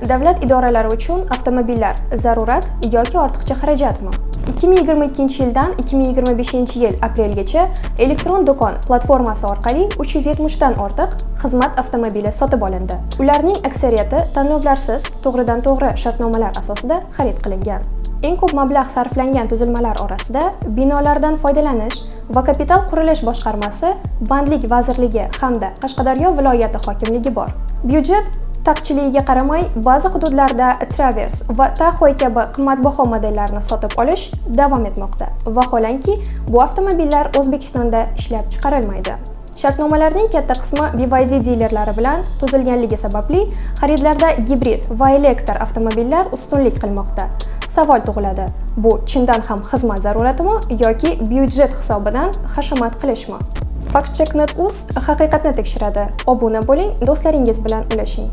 Davlat idoralari uchun avtomobillar zarurat yoki ortiqcha xarajatmi? 2022-yildan 2025-yil aprelgacha elektron do'kon platformasi orqali 370 dan ortiq xizmat avtomobili sotib olindi. Ularning aksariyati tanlovlarsiz, to'g'ridan-to'g'ri shartnomalar asosida xarid qilingan. Eng ko'p mablag' sarflangan tuzilmalar orasida binolardan foydalanish va kapital qurilish boshqarmasi, Bandlik vazirligi hamda Qashqadaryo viloyati hokimligi bor. Byudjet taqchilligiga qaramay, ba'zi hududlarda Traverse va Tahoe kabi qimmatbaho modellarni sotib olish davom etmoqda. Vaholanki, bu avtomobillar O'zbekistonda ishlab chiqarilmaydi. Shartnomalarning katta qismi BYD dilerlari bilan tuzilganligi sababli xaridlarda gibrid va elektr avtomobillar ustunlik qilmoqda. Savol tug'iladi: bu chindan ham xizmat zaruratimi yoki byudjet hisobidan hashamat qilishmi? Fact Check.uz haqiqatni tekshiradi. Obuna bo'ling, do'stlaringiz bilan ulashing.